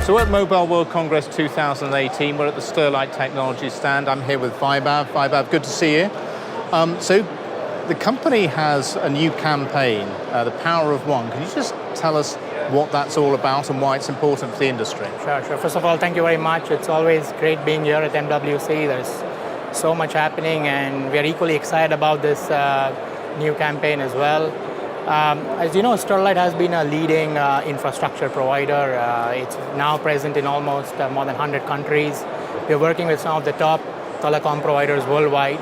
So at Mobile World Congress 2018, we're at the Sterlite Technology stand. I'm here with Vaibhav. Vaibhav, good to see you. So the company has a new campaign, The Power of One. Can you just tell us what that's all about and why it's important for the industry? Sure. First of all, thank you very much. It's always great being here at MWC. There's so much happening and we're equally excited about this new campaign as well. As you know, Sterlite has been a leading infrastructure provider. It's now present in almost more than 100 countries. We're working with some of the top telecom providers worldwide.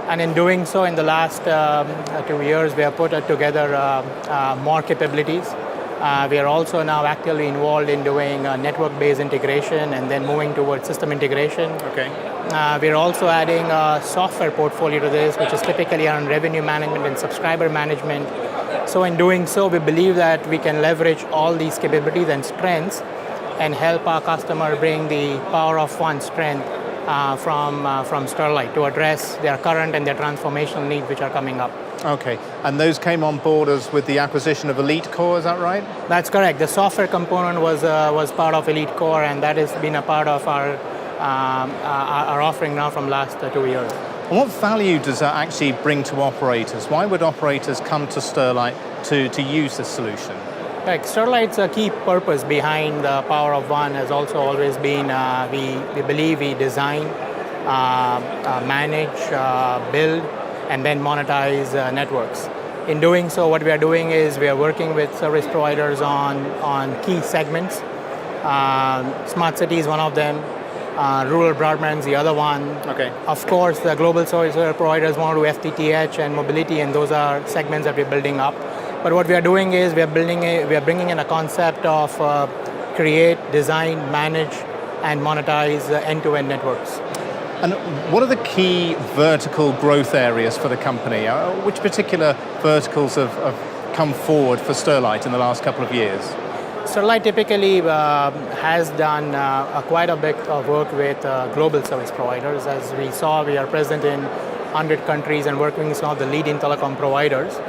And in doing so, in the last 2 years, we have put together more capabilities. We are also now actively involved in doing network-based integration and then moving towards system integration. Okay. We're also adding a software portfolio to this, which is typically around revenue management and subscriber management. So in doing so, we believe that we can leverage all these capabilities and strengths and help our customer bring the power of one strength from Sterlite to address their current and their transformational needs which are coming up. Okay, and those came on board as with the acquisition of Elite Core, is that right? That's correct. The software component was part of Elite Core, and that has been a part of our offering now from last 2 years. And what value does that actually bring to operators? Why would operators come to Sterlite to use this solution? Like Sterlite's key purpose behind the Power of One has also always been we believe we design, manage, build, and then monetize networks. In doing so, what we are doing is we are working with service providers on key segments. Smart city is one of them. Rural broadband is the other one. Okay. Of course, the global service providers want to do FTTH and mobility, and those are segments that we're building up. But what we are doing is we are bringing in a concept of create, design, manage, and monetize end-to-end networks. And what are the key vertical growth areas for the company? Which particular verticals have come forward for Sterlite in the last couple of years? Sterlite typically has done quite a bit of work with global service providers. As we saw, we are present in 100 countries and working with some of the leading telecom providers.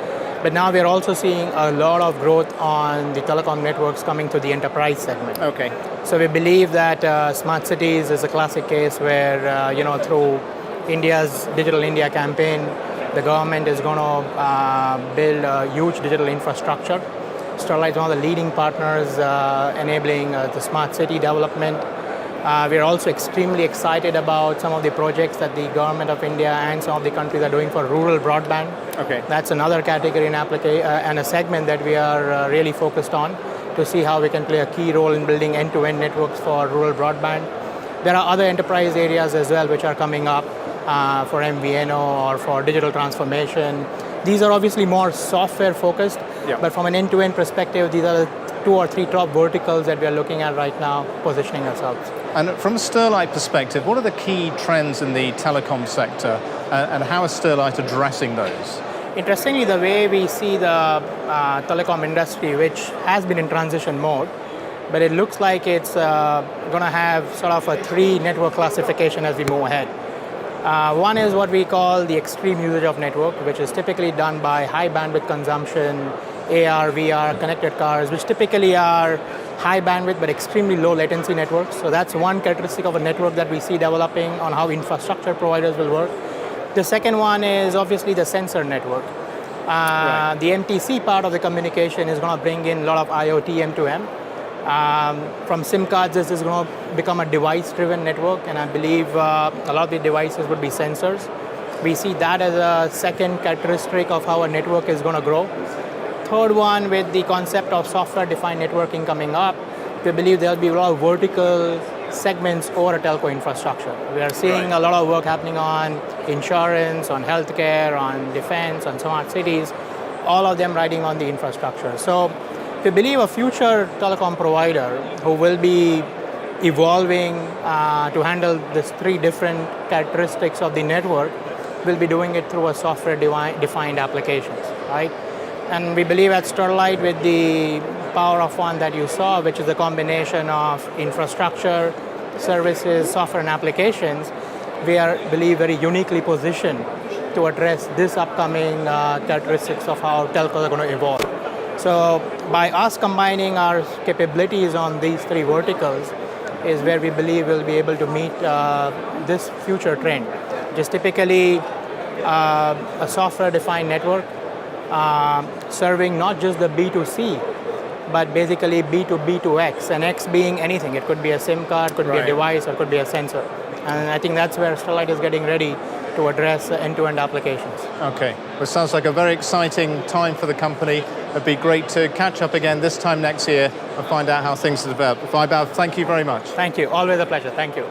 But now we're also seeing a lot of growth on the telecom networks coming to the enterprise segment. Okay. So we believe that smart cities is a classic case where, through India's Digital India campaign, the government is going to build a huge digital infrastructure. Sterlite is one of the leading partners enabling the smart city development. We're also extremely excited about some of the projects that the government of India and some of the countries are doing for rural broadband. Okay. That's another category and a segment that we are really focused on to see how we can play a key role in building end-to-end networks for rural broadband. There are other enterprise areas as well which are coming up for MVNO or for digital transformation. These are obviously more software focused, but from an end-to-end perspective, these are the 2 or 3 top verticals that we are looking at right now, positioning ourselves. And from a Sterlite perspective, what are the key trends in the telecom sector and how is Sterlite addressing those? Interestingly, the way we see the telecom industry, which has been in transition mode, but it looks like it's going to have sort of a 3 network classification as we move ahead. One is what we call the extreme usage of network, which is typically done by high bandwidth consumption, AR, VR, connected cars, which typically are high bandwidth but extremely low latency networks. So that's one characteristic of a network that we see developing on how infrastructure providers will work. The second one is obviously the sensor network. Right. The MTC part of the communication is going to bring in a lot of IoT M2M. From SIM cards, this is going to become a device-driven network, and I believe a lot of the devices would be sensors. We see that as a second characteristic of how a network is going to grow. Third one, with the concept of software-defined networking coming up, we believe there'll be a lot of vertical segments over a telco infrastructure. We are seeing a lot of work happening on insurance, on healthcare, on defense, on smart cities, all of them riding on the infrastructure. So we believe a future telecom provider who will be evolving to handle these 3 different characteristics of the network will be doing it through a software-defined applications, right? And we believe at Sterlite, with the Power of One that you saw, which is a combination of infrastructure, services, software, and applications, we are, believe, very uniquely positioned to address this upcoming characteristics of how telcos are going to evolve. So by us combining our capabilities on these three verticals is where we believe we'll be able to meet this future trend, which is typically a software-defined network serving not just the B2C, but basically B2B2X, and X being anything. It could be a SIM card, could be a device, or could be a sensor. And I think that's where Sterlite is getting ready to address end-to-end applications. Okay, well, it sounds like a very exciting time for the company. It'd be great to catch up again this time next year and find out how things have developed. Vaibhav, thank you very much. Thank you, always a pleasure, thank you.